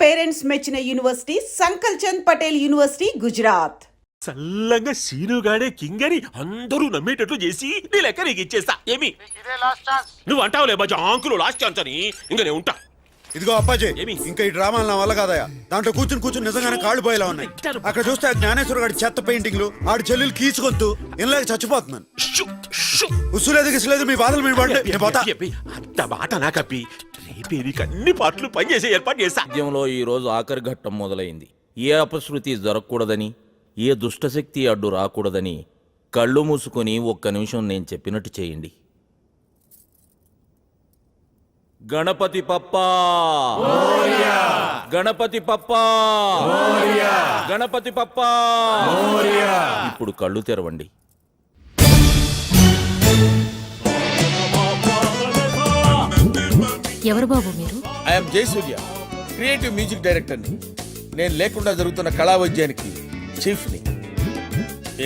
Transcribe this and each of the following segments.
Parents మెచ్చిన university సంకల్ Chand Patel university Gujarat. చల్లంగా సీనుగాడే కింగని అందరూ నమ్మేటట్లు చేసి నీ లెక్క నీకు ఇచ్చేస్తా. ఏమి నువ్వు అంటావులే బాజా ఆంకులు లాస్ట్ ఛాన్స్ అని. ఇంకా నేను ఉంటా. ఇదిగో అప్పాజీ, ఇంకా ఈ డ్రామాలు నా వల్ల కాదయా. దాంట్లో కూర్చుని నిజంగానే కాళ్ళు పోయేలా ఉన్నాయి. అక్కడ చూస్తే ఆ జ్ఞానేశ్వర గారి చెత్త పెయింటింగ్లు, ఆడి చెల్లెలు కీచుకొత్తు ఇలాగ చచ్చిపోతున్నాను. ఉసులేదు గిసులేదు, మీ బాధలు మీ పడండి. అంత మాట నాకప్పి రేపే నీకు అన్ని పాటలు పనిచేసే ఏర్పాటు చేస్తా. రాజ్యంలో ఈ రోజు ఆఖరి ఘట్టం మొదలైంది. ఏ అపశృతి జరగకూడదని, ఏ దుష్టశక్తి అడ్డు రాకూడదని కళ్ళు మూసుకొని ఒక్క నిమిషం నేను చెప్పినట్టు చేయండి. గణపతి పప్పా, గణపతి పప్పా, గణపతి పప్పా. ఇప్పుడు కళ్ళు తెరవండి. ఎవరు బాబు మీరు? ఐఎమ్ జయసూర్య, క్రియేటివ్ మ్యూజిక్ డైరెక్టర్ని. నేను లేకుండా జరుగుతున్న కళా వైద్యానికి చీఫ్ని.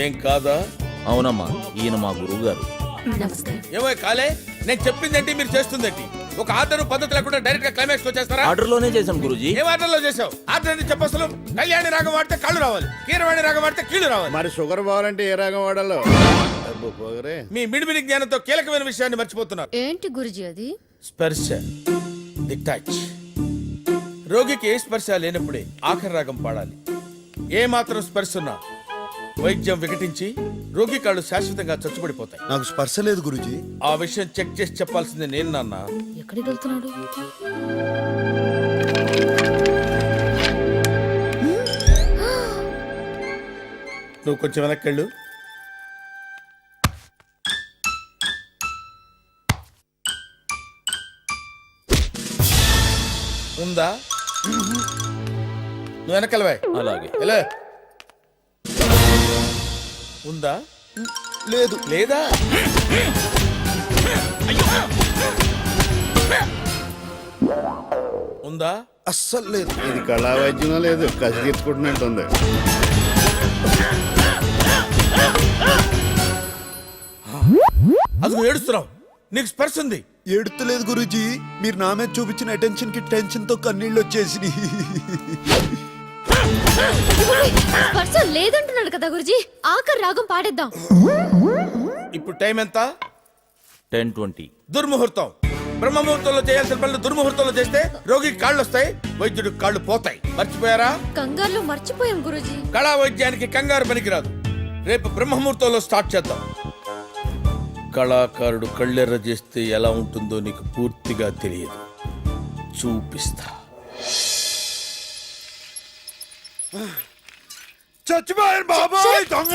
ఏం కాదా? అవునమ్మా, ఈయన మా గురువు గారు. నమస్తే. ఏమో కాలే, నేను చెప్పిందేంటి మీరు చేస్తుందేంటి? ఒక ఆర్డర్ పద్ధతి లేకుండా డైరెక్ట్ గా క్లైమాక్స్ వచ్చేస్తారా? ఆర్డర్ లోనే చేశాను గురూజీ. ఏం ఆర్డర్ లో చేసావు? ఆర్డర్ అని చెప్పసలు కళ్యాణి రాగం వాడితే కళ్ళు రావాలి, కీరవాణి రాగం వాడితే కీళ్ళు రావాలి. మరి షుగర్ పోవాలంటే ఏ రాగం వాడాలో? మీ మిడిమిడి జ్ఞానంతో కీలకమైన విషయాన్ని మర్చిపోతున్నారు. ఏంటి గురుజీ అది? స్పర్శ, ది టచ్. రోగికి ఏ స్పర్శ లేనప్పుడే ఆఖరి రాగం పాడాలి. ఏ మాత్రం స్పర్శ ఉన్నా వైద్యం వికటించి రోగి కాళ్ళు శాశ్వతంగా చచ్చుబడిపోతాయి. నాకు స్పర్శ లేదు గురూజీ. ఆ విషయం చెక్ చేసి చెప్పాల్సింది నేను నాన్న. ఎక్కడికి వెళ్తున్నాడు? నువ్వు కొంచెం వెనక్కెళ్ళు. ఉందా? నువ్వు వెనకెళ్ళవా? అలాగే. ఎలా ఉందా? లేదు. లేదా? ఉందా? అస్సలు లేదు. ఇది కళా వైద్యం లేదు, కసి తీర్చుకుంటున్నట్టుంది. అది ఏడుస్తున్నావు, నీకు స్పర్శ ఉంది. ఏడుతలేదు గురూజీ, మీరు నా మీద చూపించిన అటెన్షన్ కి టెన్షన్ తో కన్నీళ్ళు వచ్చేసి. స్పర్శ లేదంటున్నాడు కదా గురుజీ. ఆఖరి రాగం పాడేద్దాం. ఇప్పుడు టైం ఎంత? 10:20. దుర్ముహూర్తం. బ్రహ్మముహూర్తంలో చేయాల్సిన పనులు దుర్ముహూర్తంలో చేస్తే రోగికి కాళ్ళు వస్తాయి, వైద్యుడికి కాళ్ళు పోతాయి. మర్చిపోయారా? కంగారులో మర్చిపోయాం గురుజీ. కళా వైద్యానికి కంగారు పనికిరాదు. రేపు బ్రహ్మముహూర్తంలో స్టార్ట్ చేద్దాం. కళాకారుడు కళ్ళెర్ర చేస్తే ఎలా ఉంటుందో నీకు పూర్తిగా తెలియదు. చూపిస్తా. చచ్చిపోయారు బాబాయ్, దొంగ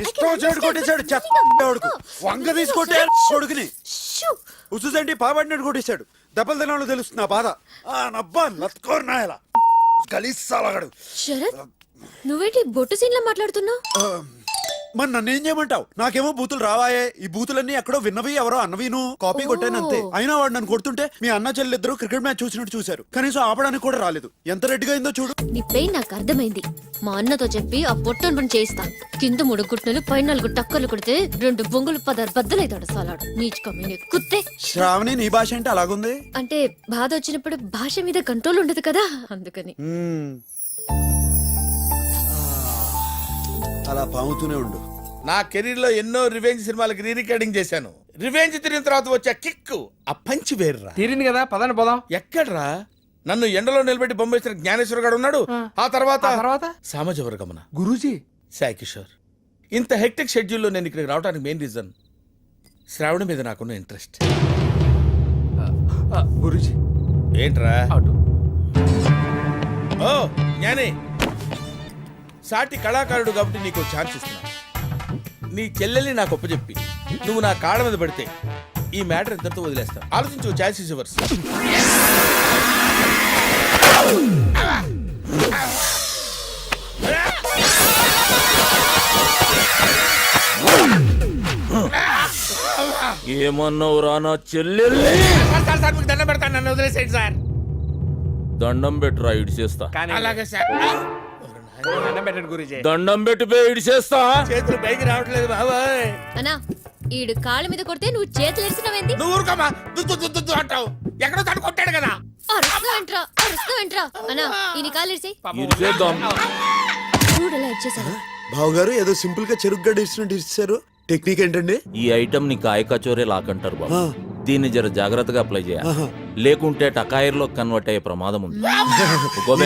ఇష్టం వచ్చాడు కొట్టేశాడు. చెత్తడుకు వంగ తీసుకొట్టే కొడుకుని ఉసుదండి పాబడినట్టు కొట్టేశాడు. దెబ్బలు తినాలో తెలుస్తుంది నా బాధ. నబ్బా నత్కోరు నాయలా కలిసాలగాడు. శరత్, నువ్వేంటి బొట్టు సీన్లా మాట్లాడుతున్నావు? మరి నన్ను ఏం చేయమంటావు? నాకేమో బూతులు రావాయే. ఈ బూతులన్నీ ఎక్కడో విన్నవి, ఎవరో అన్నవిను కాపీ కొట్టాను అంతే. అయినా వాడు నన్ను కొడుతుంటే మీ అన్న చెల్లిద్దరు క్రికెట్ మ్యాచ్ చూసినట్టు చూశారు. కనీసం ఆపడానికి కూడా రాలేదు. ఎంత రెడ్డిగా అయిందో చూడు. నీ పెయిన్ నాకు అర్థమైంది. మా అన్నతో చెప్పి ఆ పొట్టను పని చేయిస్తా. కింద 3 గుట్టలు, పై 4 టక్కర్లు కొడితే 2 బొంగులు 10 బద్దలైతాడు సాలాడు. నీచుకమైన కుత్తే. శ్రావణి, నీ భాష అంటే అలాగుంది. అంటే బాధ వచ్చినప్పుడు భాష మీద కంట్రోల్ ఉండదు కదా, అందుకని. అలా పాముతూనే ఉండు. నా కెరీర్ లో ఎన్నో రివెంజ్ సినిమాలకు రీ రికార్డింగ్ చేశాను. రివెంజ్ తిరిగిన తర్వాత వచ్చే కిక్, ఆ పంచి వేర్రా. తీరింది కదా, పదండి పోదాం. ఎక్కడ్రా? నన్ను ఎండలో నిలబెట్టి బొమ్మేసిన జ్ఞానేశ్వర గారు ఉన్నాడు. ఆ తర్వాత సామాజ వర్గమన గురూజీ, సాయి కిషోర్. ఇంత హెక్టిక్ షెడ్యూల్లో నేను ఇక్కడికి రావడానికి మెయిన్ రీజన్ శ్రావణి మీద నాకున్న ఇంట్రెస్ట్. గురూజీ ఏంట్రా? అటు. ఓ జ్ఞాని, సాటి కళాకారుడు కాబట్టి నీకు ఛాన్స్ ఇస్తున్నా. నీ చెల్లెల్ని నాకు ఒప్పచెప్పి నువ్వు నా కాళ్ళ మీద పడితే ఈ మ్యాటర్ ఎంతతో వదిలేస్తా. ఆలోచించు. Chance is yours. ఏమన్నావు రా నా చెల్లెల్ని? దండం పెడతాను, నన్ను వదిలేసేయండి సార్. దండం పెట్టురా, ఇటు చేస్తా. అలాగే సార్. దండం పెట్టండి గురూజీ. దండం పెట్టిపోయి ఇటు చేస్తా. చేతులు పైకి రావట్లేదు బాబాయ్. అన్నా, ఈడు కాళ్ళ మీద కొడితే నువ్వు చేతులు ఎరిసినవేంది? నువ్వు ఊరుకోమా, దుద్దు దుద్దు అంటావు. ఎక్కడో తను కొట్టాడు కదా. అరుస్తావేంట్రా అన్నా ఈయన కాలేసి ఇరిసేద్దాం. చూడలా ఇచ్చేసాను. బావగారు ఏదో సింపుల్ గా చెరుకు గడ్డ ఇచ్చినట్టు ఇచ్చారు. టెక్నిక్ ఏంటండి? ఈ ఐటమ్ ని కాయ కచోరే లాకంటారు బాబు. దీన్ని జర జాగ్రత్తగా అప్లై చేయాలి, లేకుంటే టకాయిర్లో కన్వర్ట్ అయ్యే ప్రమాదం ఉంది.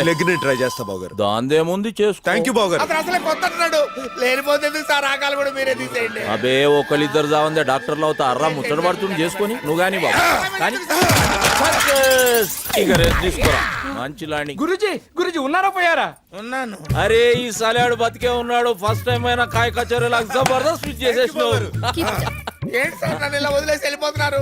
లెగ్ ని ట్రై చేస్తా బావగారు. దాందేముంది చేసుకో. థ్యాంక్ యూ బావగారు. అతను అసలే కొత్త అంటున్నాడు. లేనిపోతే సార్ ఆకాలు కూడా మీరే తీసేయండి. అబే ఒకళ్ళిద్దరు జావందే డాక్టర్లు అవుతా అర్రా ముచ్చట పడుతుంది చేసుకొని నువ్వు గాని బాబు కానీ ఇక రెస్ట్ తీసుకోరా. మంచి లాండి. గురుజీ ఉన్నారా పోయారా? ఉన్నాను. అరే ఈ సలాడు బతికే ఉన్నాడు. ఫస్ట్ టైం అయినా కాయ కచోరీ లాగా జబర్దస్త్ స్విచ్ చేసేసినావు. ఏంటి సార్ నన్ను ఇలా వదిలేసి వెళ్ళిపోతున్నారు?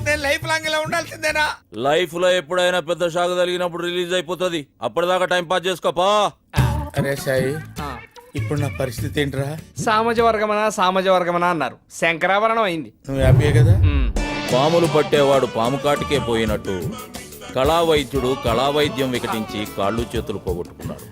నేను లైఫ్ లాంగ్ ఇలా ఉండాల్సిందేనా? లైఫ్ లో ఎప్పుడైనా పెద్ద షాక్ తగిలినప్పుడు రిలీజ్ అయిపోతుంది. అప్పటిదాకా టైం పాస్ చేసుకోపా. అరే సాయి, ఇప్పుడు నా పరిస్థితి ఏంట్రా? సామాజ వర్గమనా అన్నారు, శంకరాభరణం అయింది. నువ్వు హ్యాపీయే కదా? పాములు పట్టేవాడు పాము కాటికే పోయినట్టు కళావైద్యుడు కళావైద్యం వికటించి కాళ్ళు చేతులు పోగొట్టుకున్నాడు.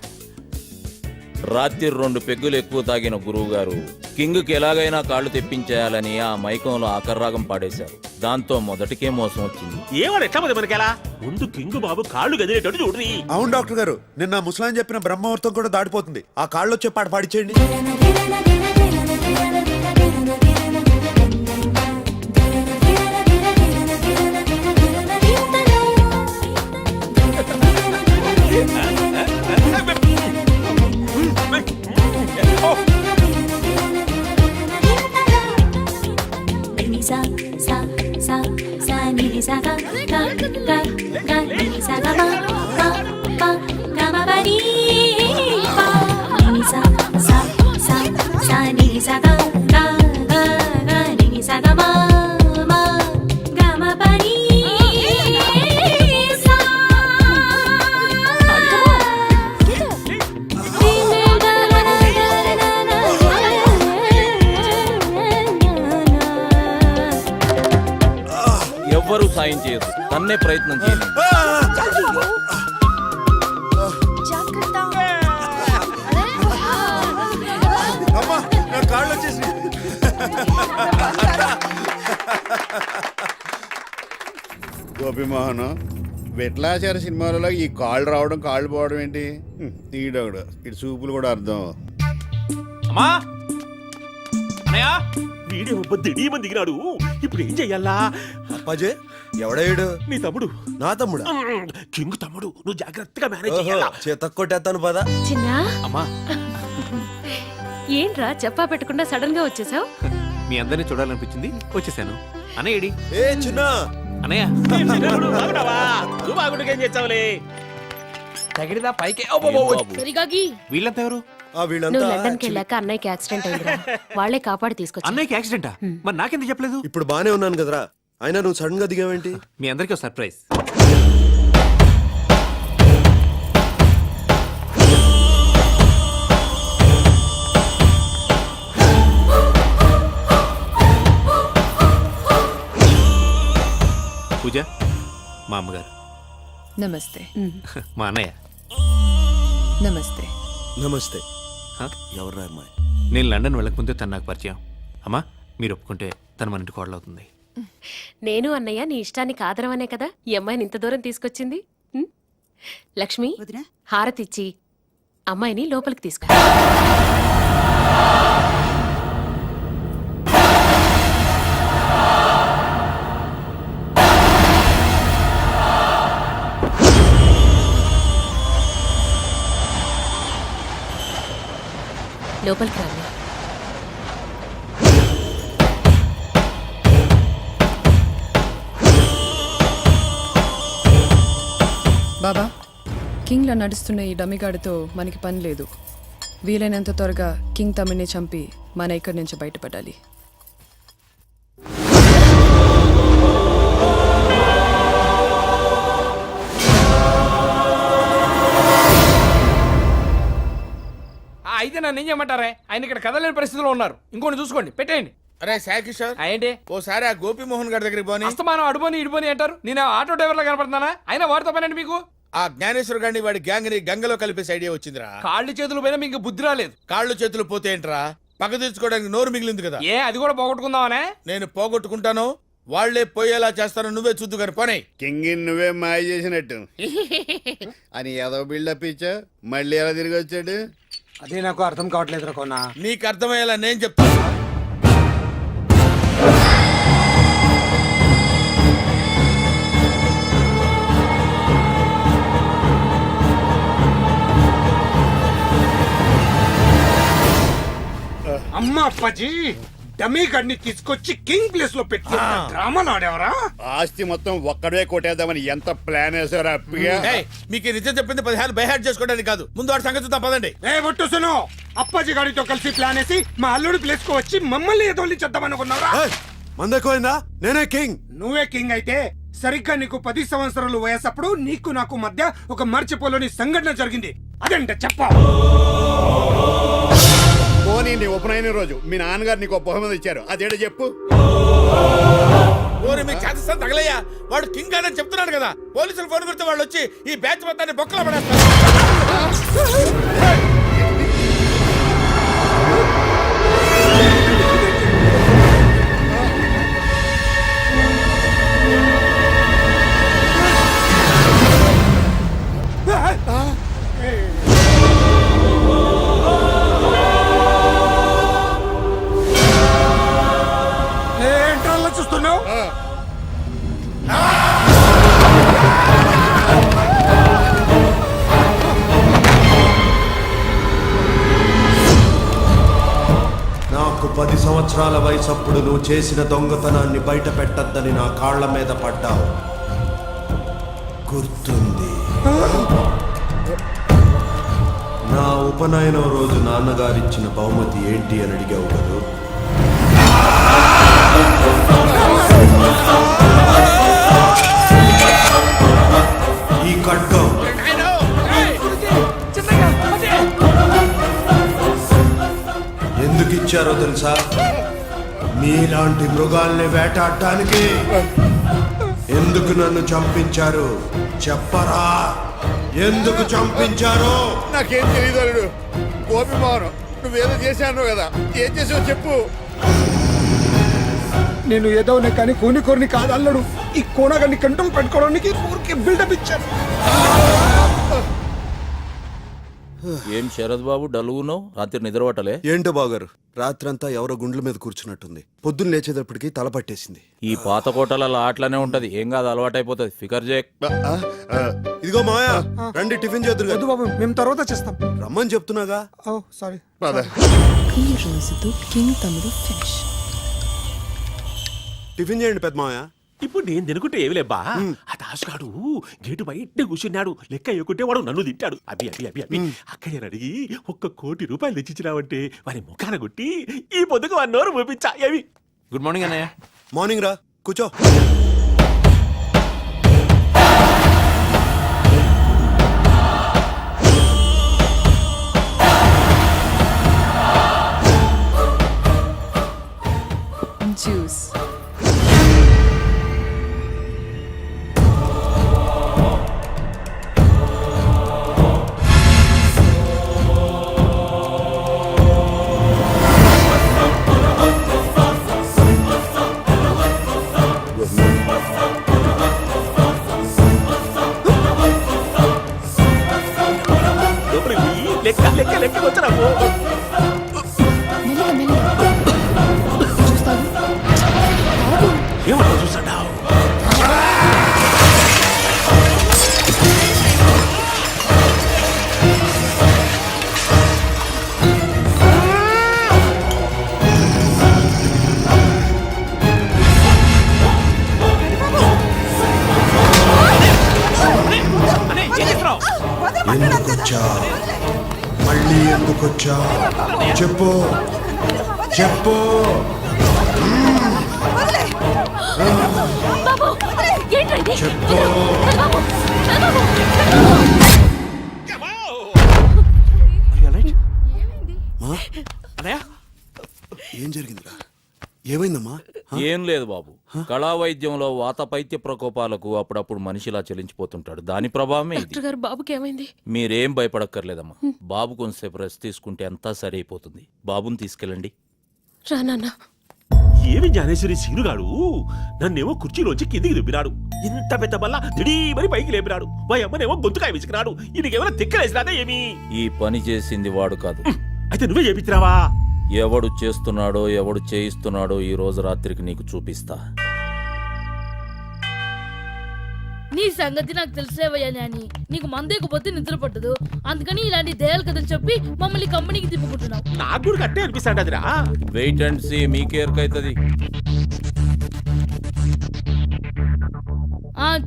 రాత్రి 2 పెగ్గులు ఎక్కువ తాగిన గురువు గారు కింగ్కి ఎలాగైనా కాళ్ళు తెప్పించేయాలని ఆ మైకంలో ఆకర్రాగం పాడేశారు. దాంతో మొదటికే మోసం వచ్చింది. ఏవాడు ఎట్లా పోతే మనకెలా? ముందు కింగ్ బాబు కాళ్ళు గదిలేటట్టు చూడ్రి. అవును డాక్టర్ గారు, నిన్న ముసలాన్ చెప్పిన బ్రహ్మముహూర్తం కూడా దాటిపోతుంది. ఆ కాళ్ళు వచ్చే పాట పాడిచేయండి. sa sa sa sa ni sa ga ga ga ga ni sa ga ma pa pa ga ma pa ni pa ni sa sa sa sa ni sa ga ga ga ga ni sa ga ma ma ga ma pa ni sa ఎవ్వరూ సాయం చేయరు, తన్నే ప్రయత్నం చేయండి. అమ్మా నా కాళ్ళు వచ్చేసి. గోపిమోహన్ విట్లాచార సినిమాలలో ఈ కాళ్ళు రావడం కాళ్ళు పోవడం ఏంటి? ఈడొకడు ఇటు చూపులు కూడా అర్థం. అమ్మా అన్నయ్య వీడే దిడీమని దిగినాడు. ఇప్పుడు ఏం చెయ్యాలా? అప్పాజే ఎవడేడు? నీ తమ్ముడు. నా తమ్ముడా? కింగ్ తమ్ముడు. నువ్వు జాగ్రత్తగా మేనేజ్ చెయ్యాలా. చేత కొట్టేస్తాను పదా. చిన్నా అమ్మా ఏంట్రా చెప్పా పెట్టకుండా సడన్ గా వచ్చేసావు? మీ అందరినీ చూడాలనిపించింది, వచ్చేసాను. అన్నయ్యడి ఏ చిన్న అన్నయ్య బాగున్నావా? నువ్వు బాగుండగా ఏం చేస్తావులే. తగిడిదా పైకి సరిగాగి వీళ్ళంతా ఎవరు? నువ్వు వీళ్ళంతా లండన్ కి వెళ్ళాక అన్నయ్యకి యాక్సిడెంట్ అయిందిరా, వాళ్ళే కాపాడి తీసుకొచ్చి. అన్నయ్యకి యాక్సిడెంటా? మరి నాకెందుకు చెప్పలేదు? ఇప్పుడు బానే ఉన్నాను కదరా, అయినా నువ్వు సడన్ గా దిగావేంటి? మీ అందరికీ సర్ప్రైజ్. పూజ మా అమ్మగారు. నమస్తే. మా అన్నయ్య. నమస్తే. నమస్తే. హ? ఎవర్రా అమ్మాయి? నేను లండన్ వెళ్ళకముందే తను నాకు పరిచయం. అమ్మా మీరు ఒప్పుకుంటే తను మన ఇంటి కోడలవుతుంది. నేను అన్నయ్య నీ ఇష్టానికి ఆదరవనే కదా ఈ అమ్మాయిని ఇంత దూరం తీసుకొచ్చింది. ఉం? లక్ష్మి హారతిచ్చి అమ్మాయిని లోపలికి తీసుకు. లోపలికి రండి. బాబా, కింగ్లో నడుస్తున్న ఈ డమిగాడితో మనకి పని లేదు. వీలైనంత త్వరగా కింగ్ తమ్మిని చంపి మన ఇక్కడి నుంచి బయటపడాలి. అయితే నన్ను ఏం చేయమంటారే? ఆయన ఇక్కడ కదలేని పరిస్థితిలో ఉన్నారు. ఇంకోటి చూసుకోండి, పెట్టేయండి. అరే సాయి కిషోర్, ఏంటి ఓసారి ఆ గోపిమోహన్ గారి దగ్గరికి పోని. అస్తమానం అడుపోని ఇడిపోని అంటారు. నేను ఆటో డ్రైవర్ లా కనపడుతున్నానా? అయినా వాడితో పనండి మీకు. ఆ జ్ఞానేశ్వర్ గారిని వాడి గ్యాంగ్ ని గంగలో కలిపేసి ఐడియా వచ్చిందిరా. కాళ్ళు చేతులు పోయినా మీకు బుద్ధి రాలేదు. కాళ్ళు చేతులు పోతే ఏంట్రా? పక్క తీర్చుకోవడానికి నోరు మిగిలింది కదా. ఏ అది కూడా పోగొట్టుకుందామనే? నేను పోగొట్టుకుంటాను, వాళ్లే పోయేలా చేస్తాను, నువ్వే చూద్దు కానీ పోనీ. కింగ్ నువ్వే మాయ చేసినట్టు అని ఏదో బిల్డప్ ఇచ్చా మళ్ళీ ఎలా తిరిగి వచ్చాడు? అదే నాకు అర్థం కావట్లేదు రకోనా. నీకు అర్థమయ్యేలా నేను చెప్తాను. అమ్మ అప్పాజీ, డమీ గడిని తీసుకొచ్చి కింగ్ ప్లేస్ లో పెట్టి డ్రామాలు ఆడేవరా? ఆస్తి మొత్తం ఒక్కడే కొట్టేద్దామని ఎంత ప్లాన్ వేసారు అప్పిగా. ఏయ్, మీకు ఈ నిజం చెప్పింది 10 బైహార్ట్ చేసుకోవడానికి కాదు. ముందు వాడి సంగతి చూద్దాం పదండి. ఏ ఒట్టుసును, అప్పాజీ గాడితో కలిసి ప్లాన్ వేసి మా అల్లుడు ప్లేస్ కు వచ్చి మమ్మల్ని ఎదోలించేద్దామనుకున్నారా? మందెక్కువైందా? నేనే కింగ్. నువ్వే కింగ్ అయితే సరిగ్గా నీకు 10 సంవత్సరాలు వయసప్పుడు నీకు నాకు మధ్య ఒక మర్చిపోలేని సంఘటన జరిగింది. అదేంటే చెప్ప. పోనీ నీ ఉపనయన రోజు మీ నాన్నగారు నీకు ఒక బహుమతి ఇచ్చారు, అదేటో చెప్పు. ఓరి మీ చేతస్థానం తగలయ్యా, వాడు కింగ్ అని చెప్తున్నాడు కదా. పోలీసులు ఫోన్ పెడితే వాళ్ళు వచ్చి ఈ బ్యాచ్ మొత్తాన్ని బొక్కలో పడేస్తారు. ఏంట్రా చూస్తున్నావు? నాకు 10 సంవత్సరాల వయసప్పుడు నువ్వు చేసిన దొంగతనాన్ని బయట పెట్టద్దని నా కాళ్ల మీద పడ్డావు, గుర్తుంది? నా ఉపనయనం రోజు నాన్నగారిచ్చిన బహుమతి ఏంటి అని అడిగావు కదూ. ఈ ఖడ్గం. ఎందుకు ఇచ్చారో తెలుసా? మీలాంటి మృగాల్ని వేటాడటానికి. ఎందుకు నన్ను చంపించారు చెప్పరా? ఎందుకు చంపించారు? నాకేం తెలియదు అల్లుడు. గోపి మౌనం, నువ్వేదో చేశాను కదా, ఏం చేసావు చెప్పు. నేను ఏదో కానీ కోని కాదు అల్లుడు. ఈ కోనగాన్ని కంట్రోల్ పెట్టుకోవడానికి ఊరికి బిల్డప్ ఇచ్చాను. ఏం శరద్ బాబు డలుగున్నావు? రాత్రి నిద్రపట్టలే? ఏంటో బాగారు, రాత్రంతా ఎవరో గుండ్ల మీద కూర్చున్నట్టుంది. పొద్దున్న లేచేటప్పటికి తల పట్టేసింది. ఈ పాత కోటలలో ఆటలనే ఉంటది, ఏం కాదు, అలవాటైపోతుంది. ఫికర్ చేయక్. ఇదిగో మాయా, రండి టిఫిన్ చేద్దరు. వద్దు బాబు, మేము తర్వాత చేస్తాం. రమ్మని చెప్తున్నాగా. ఓ సారీ. ఈ రోజుతో కింగ్ తమ్ముడు ఫినిష్. టిఫిన్ చేయండి పెద్ద మాయా. ఇప్పుడు నేను తినుకుంటే ఏమి లేబ్బా, ఆ దాసుగాడు గేటు బయట కూర్చున్నాడు. లెక్క ఎక్కుంటే వాడు నన్ను తింటాడు. అబ్బి అబ్బి అబ్బి అబ్బి అక్కడ అడిగి 1 కోటి రూపాయలు తెచ్చిచ్చినావంటే వారి ముఖాన కొట్టి ఈ పొద్దుకు 1 నోరు మూపించా. ఏవి? గుడ్ మార్నింగ్ అన్నయ్య. మార్నింగ్ రా, కూర్చో. జ్యూస్. లెక్క లెక్క లెక్క వచ్చాము. ఏమంటావు చూసాడావు? ఎందుకొచ్చా? మళ్ళీ ఎందుకొచ్చా? చెప్పు చెప్పు. చెప్పు. ఏం జరిగిందిరా? ఏమైందమ్మా? ఏం లేదు బాబు, కళా వైద్యంలో వాత పైత్య ప్రకోపాలకు అప్పుడప్పుడు మనిషిలా చెలించిపోతుంటాడు. దాని ప్రభావమే ఇది. డాక్టర్ గారు బాబుకి ఏమైంది? మీరేం భయపడక్కర్లేదమ్మా. బాబు కొంచెంసేపు రెస్ట్ తీసుకుంటే అంతా సరైపోతుంది. బాబుని తీసుకెళ్ళండి. రా నాన్న. ఏమి జ్ఞానేశ్వరి సీనుగాడు నన్నేమో కుర్చీలోంచి కిందికి దుబ్బినాడు. ఇంత పెద్ద బల్ల దిడీమని పైకి లేపినాడు. మా అమ్మనేమో గొంతుకాయ విసికినాడు. ఈయనకేమైనా తిక్కలేసినాదా ఏమి? ఈ పని చేసింది వాడు కాదు. అయితే నువ్వే చేపించినావా? ఎవడు చేస్తున్నాడో ఎవడు చేయిస్తున్నాడో ఈ రోజు రాత్రికి నీకు చూపిస్తా. నీ సంగతి నాకు తెలిసేవయ్యా నాని. నీకు మందేకపోతే నిద్ర పట్టదు, అందుకని ఇలాంటి దయాలు కథలు చెప్పి మమ్మల్ని కంపెనీకి తిప్పుకుంటున్నావు. నాకు కూడా కట్టే అనిపిస్తాడదిరా. వెయిట్ అండ్ సీ, మీకేరకైతుంది.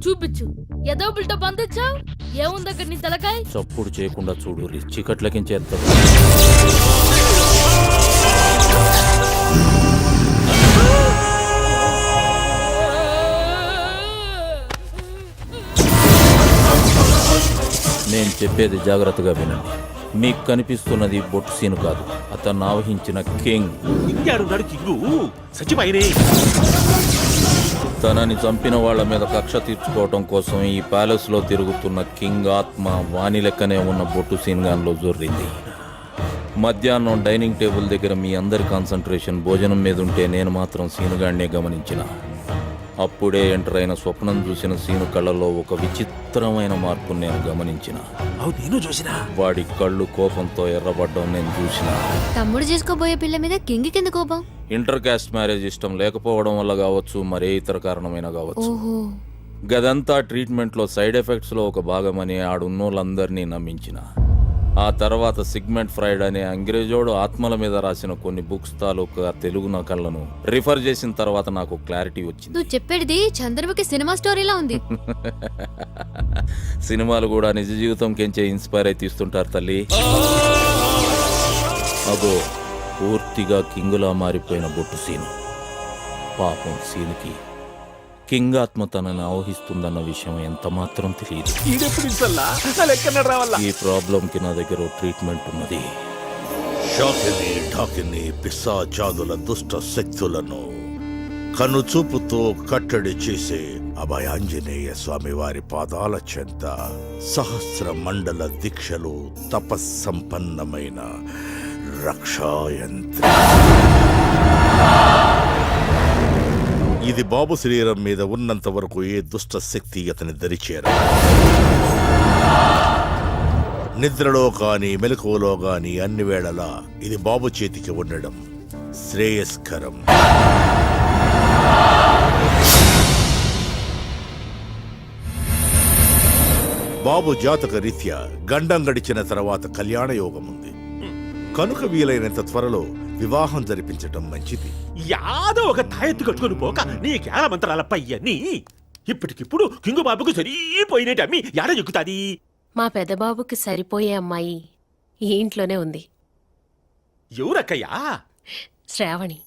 చూపించు. ఏదో బిల్టప్ అందించావు. ఏముంది అక్కడ నీ తలకాయ? చప్పుడు చేయకుండా చూడు, చీకట్లకించేస్తాడు. నేను చెప్పేది జాగ్రత్తగా వినండి. మీకు కనిపిస్తున్నది బొట్టు సీను కాదు, అతను ఆవహించిన కింగ్. ఇంగాడున్నాడు కింగు, సచిపోయినే. తనని చంపిన వాళ్ళ మీద కక్ష తీర్చుకోవటం కోసం ఈ ప్యాలెస్ లో తిరుగుతున్న కింగ్ ఆత్మ వాణి లెక్కనే ఉన్న బొట్టు సీన్ గాన్లో జొర్రింది. మధ్యాహ్నం డైనింగ్ టేబుల్ దగ్గర మీ అందరి కాన్సన్ట్రేషన్ భోజనం మీద ఉంటే నేను మాత్రం సీనుగాడినే గమనించిన. అప్పుడే ఎంటర్ అయిన స్వప్నం చూసిన సీను కళ్ళలో ఒక విచిత్రమైన మార్పును నేను గమనించిన. నేను చూసిన వాడి కళ్ళు కోపంతో ఎర్రబడ్డం నేను చూసిన. తమ్ముడు చేసుకోబోయే పిల్ల మీద కింగ్ కింద కోపం. ఇంటర్ కాస్ట్ మ్యారేజ్ ఇష్టం లేకపోవడం వల్ల కావచ్చు, మరే ఇతర కారణమైన కావచ్చు. ఓహో. గదంతా ట్రీట్మెంట్ లో సైడ్ ఎఫెక్ట్స్ లో ఒక భాగమని ఆడున్నోళ్ళందరినీ నమ్మించిన. ఆ తర్వాత సిగ్మెంట్ ఫ్రైడ్ అనే అంగ్రేజోడు ఆత్మల మీద రాసిన కొన్ని బుక్స్ తాలూకా తెలుగు నకళ్లను రిఫర్ చేసిన తర్వాత నాకు క్లారిటీ వచ్చింది. నువ్వు చెప్పేది చంద్రముఖి సినిమా స్టోరీలా ఉంది. సినిమాలు కూడా నిజ జీవితం కెంచే ఇన్స్పైర్ అయి తీస్తుంటారు తల్లి. అగో పూర్తిగా కింగులా మారిపోయిన బొట్టు సీను. పాపం సీనుకి కింగ్ ఆత్మ తనని ఆవహిస్తుందన్న విషయం ఎంత మాత్రం తెలియదు. ఈ ప్రాబ్లంకి నా దగ్గర ట్రీట్మెంట్ ఉన్నది. షాకిని ఢాకిని పిశాచాదుల దుష్ట శక్తులను కనుచూపుతో కట్టడి చేసే అభయాంజనేయ స్వామి వారి పాదాల చెంత సహస్ర మండల దీక్షలు తపస్సంపన్నమైన రక్షాయంత్ర. ఇది బాబు శరీరం మీద ఉన్నంత వరకు ఏ దుష్ట శక్తి అతని దరిచేర. నిద్రలో కాని మెలకువలో గాని అన్ని వేళలా ఇది బాబు చేతికి ఉండడం శ్రేయస్కరం. బాబు జాతక రీత్యా గండం గడిచిన తర్వాత కళ్యాణ యోగం ఉంది కనుక వీలైనంత త్వరలో వివాహం జరిపించటం మంచిది. యాదో ఒక తాయెత్తు కట్టుకొని పోక నీ కేళ మంత్రాల పయ్యని ఇప్పటికిప్పుడు కింగు బాబుకు సరిపోయినట్టు అమ్మి యాడ ఎక్కుతాది. మా పెద్దబాబుకి సరిపోయే అమ్మాయి ఈ ఇంట్లోనే ఉంది. ఎవరక్కయ్యా? శ్రావణి.